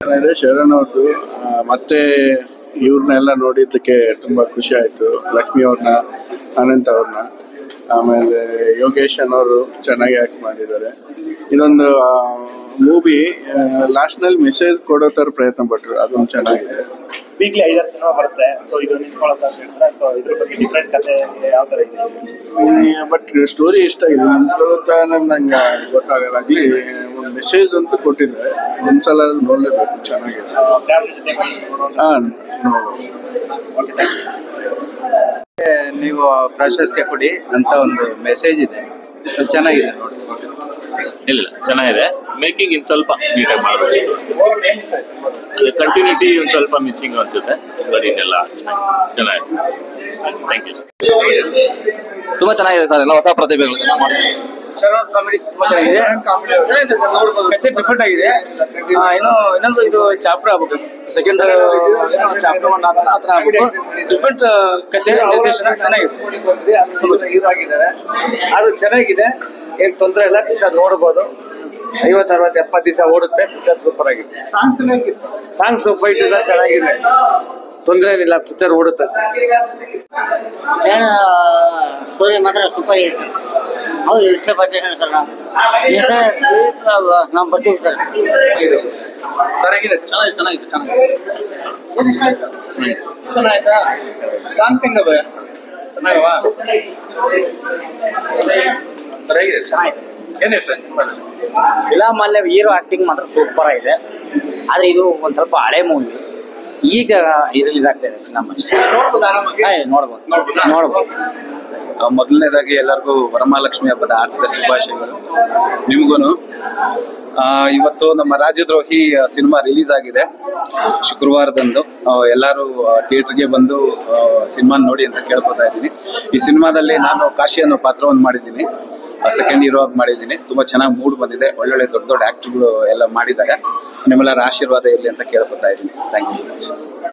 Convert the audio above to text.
ಚೆನ್ನಾಗಿದೆ ಶರಣ್ ಅವ್ರದ್ದು. ಮತ್ತೆ ಇವ್ರನ್ನೆಲ್ಲ ನೋಡಿದ್ದಕ್ಕೆ ತುಂಬಾ ಖುಷಿ ಆಯ್ತು. ಲಕ್ಷ್ಮಿ ಅವ್ರನ್ನ, ಅನಂತ್ ಅವ್ರನ್ನ, ಆಮೇಲೆ ಯೋಗೇಶ್ ಅನ್ನೋರು ಚೆನ್ನಾಗಿ ಆಕ್ಟ್ ಮಾಡಿದ್ದಾರೆ. ಇದೊಂದು ಮೂವಿ ಲಾಸ್ಟ್ ನಲ್ಲಿ ಮೆಸೇಜ್ ಕೊಡೋ ತರ ಪ್ರಯತ್ನ ಪಟ್ರು, ಅದೊಂದು ಚೆನ್ನಾಗಿದೆ. ವೀಕ್ಲಿ 5 ಸಿನಿಮಾ ಬರುತ್ತೆ, ಸೊ ಇದು ನಿಂತ್ಕೊಳ್ಳುತ್ತೆ ಅಂತ ಹೇಳ್ತಾರೆ. ಸೊ ಇದ್ರ ಬಗ್ಗೆ ಡಿಫ್ರೆಂಟ್ ಕತೆ ಯಾವ ತರ ಇದೆ? ಬಟ್ ಸ್ಟೋರಿ ಇಷ್ಟ ಆಗಿದೆ. ನಿಂತ್ಕೊಳ್ಳುತ್ತಾ ನಂಗೆ ಗೊತ್ತಾಗಲ್ಲ. ಆಗ್ಲಿ ಒಂದು ಮೆಸೇಜ್ ಅಂತೂ ಕೊಟ್ಟಿದ್ದಾರೆ, ಒಂದ್ಸಲ ನೋಡ್ಲೇಬೇಕು. ಚೆನ್ನಾಗಿದೆ. ಫ್ಯಾಮಿಲಿ ಜೊತೆ ಹಾ, ನೀವು ಪ್ರಾಶಸ್ತ್ಯ ಕೊಡಿ ಅಂತ ಒಂದು ಮೆಸೇಜ್ ಇದೆ, ಚೆನ್ನಾಗಿದೆ ನೋಡಿ. ಇಲ್ಲ ಚೆನ್ನಾಗಿದೆ. ಮೇಕಿಂಗ್ ಇನ್ ಸ್ವಲ್ಪ ನೀಟಾಗಿ ಮಾಡಬೇಕು. ಕಂಟಿನ್ಯೂಟಿ ಒಂದು ಸ್ವಲ್ಪ ಮಿಸ್ಸಿಂಗ್ ಅನ್ಸುತ್ತೆ. ಬಟ್ ಇನ್ನೆಲ್ಲ ಚೆನ್ನಾಗಿದೆ. Thank you. ತುಂಬಾ ಚೆನ್ನಾಗಿದೆ ಸರ್, ಎಲ್ಲ ಹೊಸ ಪ್ರತಿಭೆಗಳು. ಶರಣ್ ಕಾಮಿಡಿ ತುಂಬಾ ಚೆನ್ನಾಗಿದೆ, ಕತೆ ಡಿಫ್ರೆಂಟ್ ಆಗಿದೆ. ಇನ್ನೊಂದು ಇದು ಚಾಪ್ಟರ್ ಆಗ್ಬೇಕು, ಸೆಕೆಂಡ್ ಚಾಪ್ಟರ್ 1 ಆದ್ರೆ ಆ ಥರ ಆಗ್ಬೇಕು. ಡಿಫ್ರೆಂಟ್ ಕತೆ, ನಿರ್ದೇಶನ ಚೆನ್ನಾಗಿದೆ. ತುಂಬಾ ಆಗಿದ್ದಾರೆ, ಅದು ಚೆನ್ನಾಗಿದೆ. ಏನ್ ತೊಂದರೆ ಇಲ್ಲ, ಪಿಕ್ಚರ್ ನೋಡ್ಬೋದು. 50, 60, 70 ದಿವಸ ಓಡುತ್ತೆ. ಪಿಕ್ಚರ್ ಸೂಪರ್ ಆಗಿದೆ. ಸಾಂಗ್ಸ್ ಫೈಟ್ ಎಲ್ಲ ಚೆನ್ನಾಗಿದೆ, ತೊಂದರೆ ಏನಿಲ್ಲ. ಪಿಕ್ಚರ್ ಓಡುತ್ತೆ ಸರ್. ಸ್ಟೋರಿ ಮಾತ್ರ ಸೂಪರ್ ಇದೆ ಸರ್. ಹೌದು, ಇಷ್ಟೇ ಬರ್ತೀನಿ ಸರ್. ನಾವು ಬರ್ತೀವಿ ಸರ್. ಚೆನ್ನಾಯ್ತಾ? ಸಾಂಗ್ ಹೆಂಗ ಫಿಲಮ್ ಅಲ್ಲೇ ಹೀರೋ ಆಕ್ಟಿಂಗ್ ಮಾತ್ರ ಸೂಪರ್ ಆಗಿದೆ. ಆದ್ರೆ ಇದು ಒಂದ್ ಸ್ವಲ್ಪ ಹಳೆ ಮೂವಿ, ಈಗ ರಿಲೀಸ್ ಆಗ್ತಾ ಇದೆ ಫಿಲಮ್ ಅಷ್ಟೇ. ನೋಡ್ಬೋದು. ಮೊದಲನೇದಾಗಿ ಎಲ್ಲರಿಗೂ ವರಮಹಾಲಕ್ಷ್ಮಿ ಹಬ್ಬದ ಆರ್ಥಿಕ ಶುಭಾಶಯಗಳು. ನಿಮಗೂ ಇವತ್ತು ನಮ್ಮ ರಾಜದ್ರೋಹಿ ಸಿನಿಮಾ ರಿಲೀಸ್ ಆಗಿದೆ ಶುಕ್ರವಾರದಂದು. ಎಲ್ಲರೂ ಥಿಯೇಟರ್ಗೆ ಬಂದು ಸಿನಿಮಾ ನೋಡಿ ಅಂತ ಕೇಳ್ಕೊತಾ ಇದ್ದೀನಿ. ಈ ಸಿನಿಮಾದಲ್ಲಿ ನಾನು ಕಾಶಿ ಅನ್ನೋ ಪಾತ್ರವನ್ನು ಮಾಡಿದ್ದೀನಿ, ಸೆಕೆಂಡ್ ಹೀರೋ ಆಗಿ ಮಾಡಿದ್ದೀನಿ. ತುಂಬಾ ಚೆನ್ನಾಗಿ ಮೂಡ್ ಬಂದಿದೆ. ಒಳ್ಳೊಳ್ಳೆ ದೊಡ್ಡ ದೊಡ್ಡ ಆಕ್ಟರ್ಗಳು ಎಲ್ಲ ಮಾಡಿದ್ದಾರೆ. ನಿಮ್ಮೆಲ್ಲರ ಆಶೀರ್ವಾದ ಇರಲಿ ಅಂತ ಕೇಳ್ಕೊತಾ ಇದ್ದೀನಿ. Thank you so much.